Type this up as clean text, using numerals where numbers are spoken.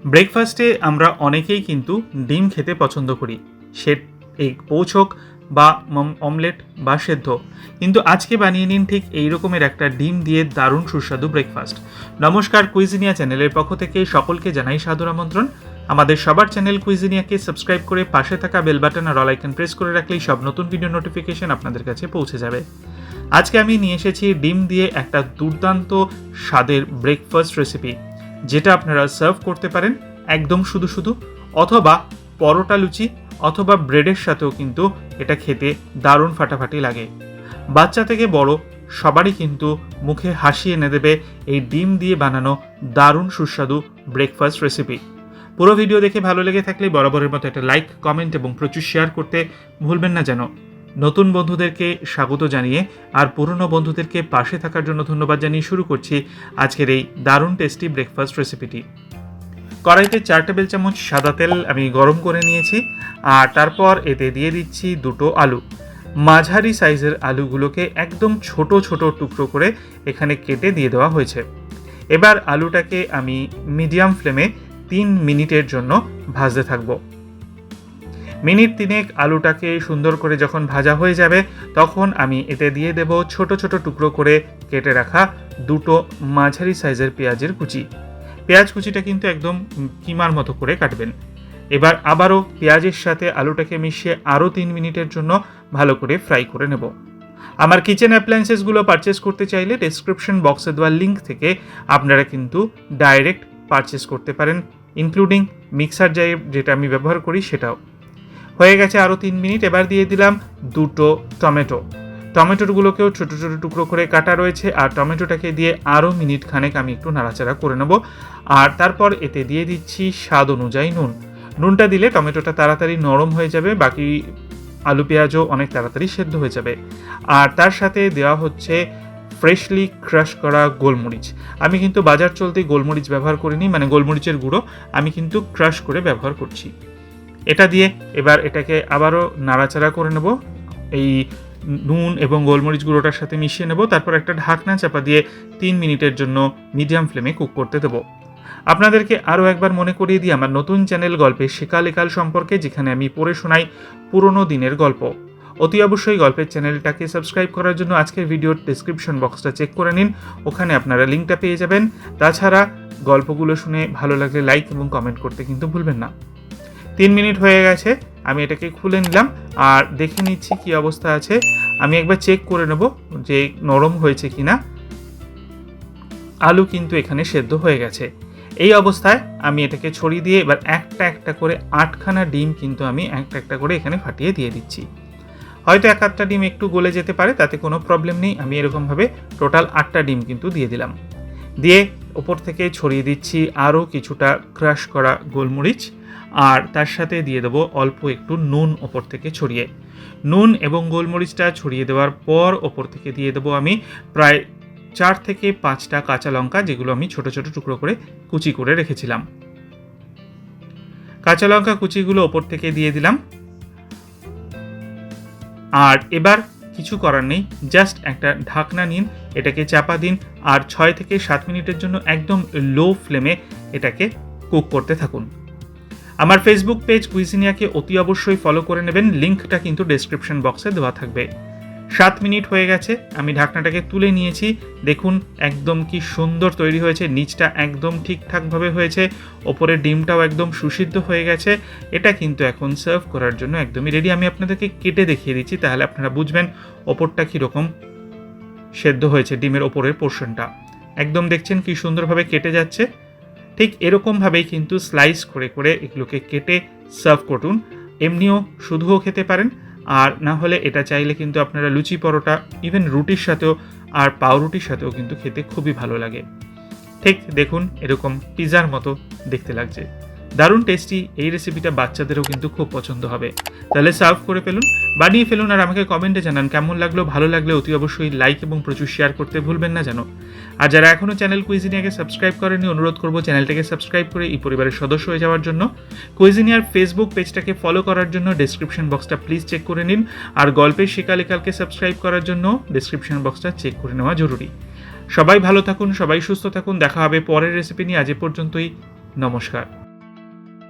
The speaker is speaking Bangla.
ব্রেকফাস্টে আমরা অনেকেই কিন্তু ডিম খেতে পছন্দ করি, সে এগ পোচ হোক বা অমলেট বা সেদ্ধ। কিন্তু আজকে বানিয়ে নিন ঠিক এই রকমের একটা ডিম দিয়ে দারুণ সুস্বাদু ব্রেকফাস্ট। নমস্কার, কুইজিনিয়া চ্যানেলের পক্ষ থেকে সকলকে জানাই সাদর আমন্ত্রণ। আমাদের সবার চ্যানেল কুইজিনিয়াকে সাবস্ক্রাইব করে পাশে থাকা বেল বাটন আর অল আইকন প্রেস করে রাখলেই সব নতুন ভিডিও নোটিফিকেশন আপনাদের কাছে পৌঁছে যাবে। আজকে আমি নিয়ে এসেছি ডিম দিয়ে একটা দুর্দান্ত স্বাদের ব্রেকফাস্ট রেসিপি, যেটা আপনারা সার্ভ করতে পারেন একদম শুধু শুধু, অথবা পরোটা লুচি অথবা ব্রেডের সাথেও কিন্তু এটা খেতে দারুণ ফাটাফাটি লাগে। বাচ্চা থেকে বড় সবারই কিন্তু মুখে হাসি এনে দেবে এই ডিম দিয়ে বানানো দারুণ সুস্বাদু ব্রেকফাস্ট রেসিপি। পুরো ভিডিও দেখে ভালো লেগে থাকলে বরাবরের মতো একটা লাইক, কমেন্ট এবং প্রচুর শেয়ার করতে ভুলবেন না যেন। নতুন বন্ধুদেরকে স্বাগত জানিয়ে আর পুরনো বন্ধুদেরকে পাশে থাকার জন্য ধন্যবাদ জানিয়ে শুরু করছি আজকের এই দারুণ টেস্টি ব্রেকফাস্ট রেসিপিটি। কড়াইতে 4 টেবিল চামচ সাদা তেল আমি গরম করে নিয়েছি, আর তারপর এতে দিয়ে দিচ্ছি দুটো আলু। মাঝারি সাইজের আলুগুলোকে একদম ছোট ছোট টুকরো করে এখানে কেটে দিয়ে দেওয়া হয়েছে। এবার আলুটাকে আমি মিডিয়াম ফ্লেমে 3 মিনিটের জন্য ভাজতে থাকবো। মিনিট 3 আলুটাকে সুন্দর করে যখন ভাজা হয়ে যাবে তখন আমি এতে দিয়ে দেব ছোট ছোট টুকরো করে কেটে রাখা দুটো মাঝারি সাইজের পেঁয়াজের কুচি। পেঁয়াজ কুচিটা কিন্তু একদম কিমার মতো করে কাটবেন। এবার আবারও পেঁয়াজের সাথে আলুটাকে মিশিয়ে আরও 3 মিনিটের জন্য ভালো করে ফ্রাই করে নেব। আমার কিচেন অ্যাপ্লায়েন্সেসগুলো পারচেস করতে চাইলে ডেসক্রিপশন বক্সে দেওয়া লিঙ্ক থেকে আপনারা কিন্তু ডাইরেক্ট পারচেস করতে পারেন, ইনক্লুডিং মিক্সার জার যেটা আমি ব্যবহার করি সেটাও। হয়ে গেছে আরও 3 মিনিট। এবার দিয়ে দিলাম দুটো টমেটোগুলোকেও ছোটো ছোটো টুকরো করে কাটা রয়েছে, আর টমেটোটাকে দিয়ে আরও মিনিট খানেক আমি একটু নাড়াচাড়া করে নেব। আর তারপর এতে দিয়ে দিচ্ছি স্বাদ অনুযায়ী নুনটা দিলে টমেটোটা তাড়াতাড়ি নরম হয়ে যাবে, বাকি আলু পেঁয়াজও অনেক তাড়াতাড়ি সেদ্ধ হয়ে যাবে। আর তার সাথে দেওয়া হচ্ছে ফ্রেশলি ক্রাশ করা গোলমরিচ। আমি কিন্তু বাজার চলতি গোলমরিচ ব্যবহার করিনি, মানে গোলমরিচের গুঁড়ো, আমি কিন্তু ক্রাশ করে ব্যবহার করছি। এটা দিয়ে এবার এটাকে আবারও নাড়াচাড়া করে নেব, এই নুন এবং গোলমরিচ গুঁড়োটার সাথে মিশিয়ে নেব। তারপর একটা ঢাকনা চাপা দিয়ে 3 মিনিটের জন্য মিডিয়াম ফ্লেমে কুক করতে দেবো। আপনাদেরকে আরও একবার মনে করিয়ে দিই আমার নতুন চ্যানেল গল্পের শেকালেকাল সম্পর্কে, যেখানে আমি পড়ে শোনাই পুরনো দিনের গল্প। অতি অবশ্যই গল্পের চ্যানেলটাকে সাবস্ক্রাইব করার জন্য আজকের ভিডিওর ডেসক্রিপশন বক্সটা চেক করে নিন, ওখানে আপনারা লিঙ্কটা পেয়ে যাবেন। তাছাড়া গল্পগুলো শুনে ভালো লাগলে লাইক এবং কমেন্ট করতে কিন্তু ভুলবেন না। 3 মিনিট হয়ে গেছে, আমি এটাকে খুলে নিলাম আর দেখে নিচ্ছি কি অবস্থা আছে। আমি একবার চেক করে নেব যে নরম হয়েছে কিনা। আলু কিন্তু এখানে সেদ্ধ হয়ে গেছে। এই অবস্থায় আমি এটাকে ছড়িয়ে দিয়ে এবার একটা একটা করে 8খানা ডিম কিন্তু আমি একটা একটা করে এখানে ফাটিয়ে দিয়ে দিচ্ছি। হয়তো 1-8টা ডিম একটু গলে যেতে পারে, তাতে কোনো প্রবলেম নেই। আমি এরকমভাবে টোটাল 8টা ডিম কিন্তু দিয়ে দিলাম। দিয়ে ওপর থেকে ছড়িয়ে দিচ্ছি আরও কিছুটা ক্রাশ করা গোলমরিচ, আর তার সাথে দিয়ে দেবো অল্প একটু নুন ওপর থেকে ছড়িয়ে। নুন এবং গোলমরিচটা ছড়িয়ে দেওয়ার পর ওপর থেকে দিয়ে দেবো আমি প্রায় 4 থেকে 5টা কাঁচা লঙ্কা, যেগুলো আমি ছোট ছোট টুকরো করে কুচি করে রেখেছিলাম। কাঁচা লঙ্কা কুচিগুলো ওপর থেকে দিয়ে দিলাম। আর এবার কিছু করার নেই, জাস্ট একটা ঢাকনা নিন, এটাকে চাপা দিন, আর 6 থেকে 7 মিনিটের জন্য একদম লো ফ্লেমে এটাকে কুক করতে থাকুন। আমার ফেসবুক পেজ কুইজিনিয়াকে অতি অবশ্যই ফলো করে নেবেন, লিঙ্কটা কিন্তু ডেসক্রিপশন বক্সে দেওয়া থাকবে। 7 মিনিট হয়ে গেছে, আমি ঢাকনাটাকে তুলে নিয়েছি। দেখুন একদম কি সুন্দর তৈরি হয়েছে, নিচটা একদম ঠিকঠাকভাবে হয়েছে, ওপরের ডিমটাও একদম সুসিদ্ধ হয়ে গেছে। এটা কিন্তু এখন সার্ভ করার জন্য একদমই রেডি। আমি আপনাদেরকে কেটে দেখিয়ে দিচ্ছি, তাহলে আপনারা বুঝবেন ওপরটা কীরকম সেদ্ধ হয়েছে। ডিমের ওপরের পোর্শনটা একদম দেখছেন কি সুন্দরভাবে কেটে যাচ্ছে। ঠিক এরকমভাবেই কিন্তু স্লাইস করে করে এগুলোকে কেটে সার্ভ করুন। এমনিও শুধুও খেতে পারেন, আর না হলে এটা চাইলে কিন্তু আপনারা লুচি, পরোটা, ইভেন রুটির সাথেও আর পাউরুটির সাথেও কিন্তু খেতে খুবই ভালো লাগে। ঠিক দেখুন এরকম পিৎজার মতো দেখতে লাগছে। দারুণ টেস্টি এই রেসিপিটা বাচ্চাদেরও কিন্তু খুব পছন্দ হবে। তাহলে সার্ভ করে ফেলুন, বানিয়ে ফেলুন, আর আমাকে কমেন্টে জানান কেমন লাগলো। ভালো লাগলে অতি অবশ্যই লাইক এবং প্রচুর শেয়ার করতে ভুলবেন না যেন। আর যারা এখনও চ্যানেল কুইজিনিয়াকে সাবস্ক্রাইব করেনি, অনুরোধ করবো চ্যানেলটাকে সাবস্ক্রাইব করে এই পরিবারের সদস্য হয়ে যাওয়ার জন্য। কুইজিনিয়ার ফেসবুক পেজটাকে ফলো করার জন্য ডেসক্রিপশন বক্সটা প্লিজ চেক করে নিন, আর গল্পের শেকালেকালকে সাবস্ক্রাইব করার জন্য ডেসক্রিপশন বক্সটা চেক করে নেওয়া জরুরি। সবাই ভালো থাকুন, সবাই সুস্থ থাকুন, দেখা হবে পরের রেসিপি নিয়ে। আজ এ পর্যন্তই, নমস্কার।